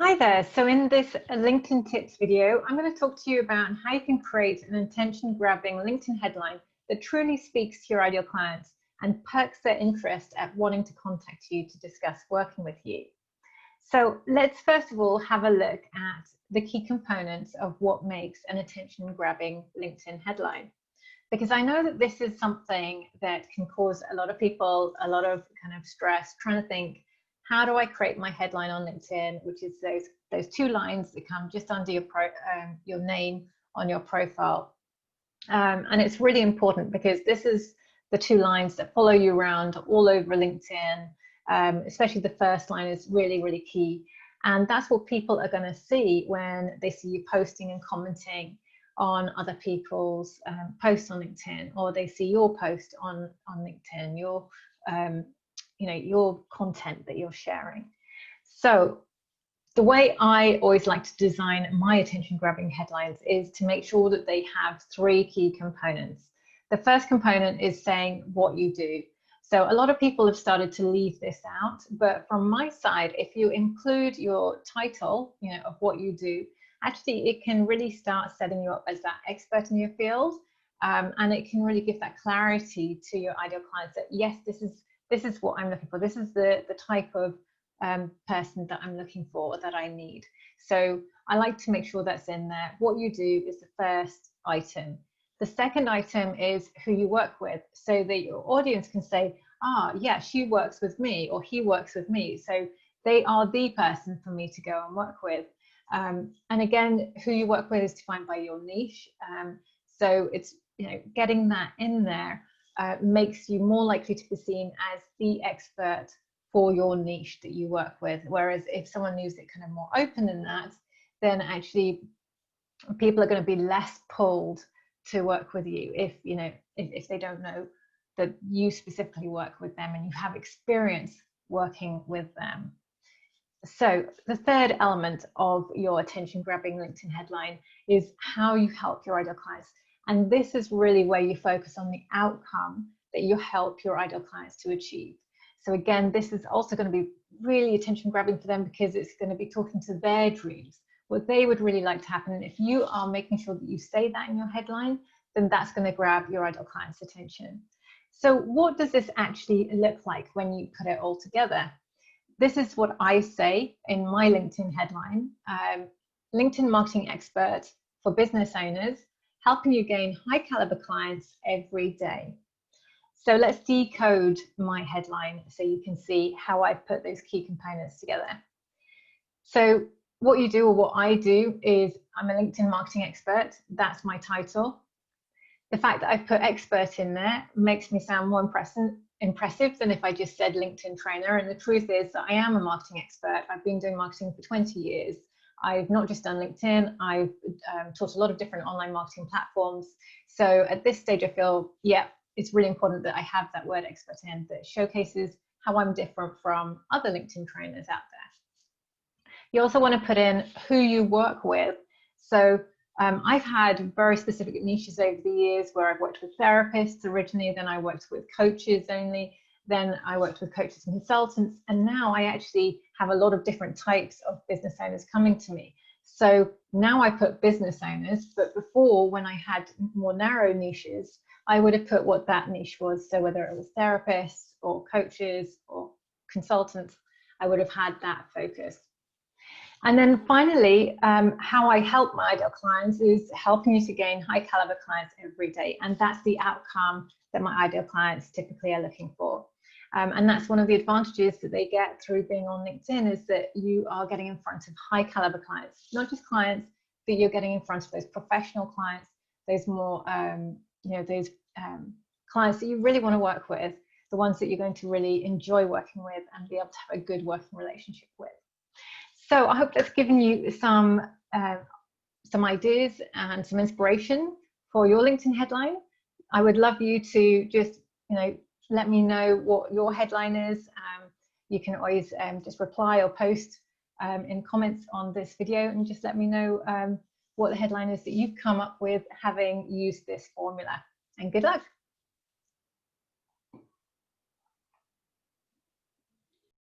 Hi there. So in this LinkedIn tips video, I'm going to talk to you about how you can create an attention-grabbing LinkedIn headline that truly speaks to your ideal clients and perks their interest at wanting to contact you to discuss working with you. So let's first of all have a look at the key components of what makes an attention-grabbing LinkedIn headline. Because I know that this is something that can cause a lot of people a lot of kind of stress trying to think, how do I create my headline on LinkedIn, which is those two lines that come just under your name on your profile. And it's really important because this is the two lines that follow you around all over LinkedIn. Especially the first line is really, really key. And that's what people are going to see when they see you posting and commenting on other people's posts on LinkedIn, or they see your post on LinkedIn, your content that you're sharing. So the way I always like to design my attention-grabbing headlines is to make sure that they have three key components. The first component is saying what you do. So a lot of people have started to leave this out, but from my side, if you include your title, of what you do, actually it can really start setting you up as that expert in your field, and it can really give that clarity to your ideal clients that yes, this is what I'm looking for. This is the type of person that I'm looking for, that I need. So I like to make sure that's in there. What you do is the first item. The second item is who you work with, so that your audience can say, yeah, she works with me, or he works with me. So they are the person for me to go and work with. And again, who you work with is defined by your niche. So it's, getting that in there makes you more likely to be seen as the expert for your niche that you work with. Whereas if someone leaves it kind of more open than that, then actually people are going to be less pulled to work with you if they don't know that you specifically work with them and you have experience working with them. So the third element of your attention-grabbing LinkedIn headline is how you help your ideal clients. And this is really where you focus on the outcome that you help your ideal clients to achieve. So again, this is also going to be really attention-grabbing for them because it's going to be talking to their dreams, what they would really like to happen. And if you are making sure that you say that in your headline, then that's going to grab your ideal client's attention. So what does this actually look like when you put it all together? This is what I say in my LinkedIn headline: LinkedIn marketing expert for business owners, helping you gain high caliber clients every day. So let's decode my headline so you can see how I put those key components together. So what you do, or what I do, is I'm a LinkedIn marketing expert. That's my title. The fact that I've put expert in there makes me sound more impressive than if I just said LinkedIn trainer. And the truth is that I am a marketing expert. I've been doing marketing for 20 years. I've not just done LinkedIn, I've taught a lot of different online marketing platforms. So at this stage, I feel, yeah, it's really important that I have that word expert in, that showcases how I'm different from other LinkedIn trainers out there. You also want to put in who you work with. So I've had very specific niches over the years where I've worked with therapists originally, then I worked with coaches only, then I worked with coaches and consultants, and now I actually have a lot of different types of business owners coming to me. So now I put business owners, but before, when I had more narrow niches, I would have put what that niche was. So whether it was therapists or coaches or consultants, I would have had that focus. And then finally, how I help my ideal clients is helping you to gain high caliber clients every day. And that's the outcome that my ideal clients typically are looking for. And that's one of the advantages that they get through being on LinkedIn, is that you are getting in front of high caliber clients, not just clients, but you're getting in front of those professional clients, those more, those clients that you really want to work with, the ones that you're going to really enjoy working with and be able to have a good working relationship with. So I hope that's given you some ideas and some inspiration for your LinkedIn headline. I would love you to just, let me know what your headline is. You can always just reply or post in comments on this video and just let me know what the headline is that you've come up with having used this formula. And good luck.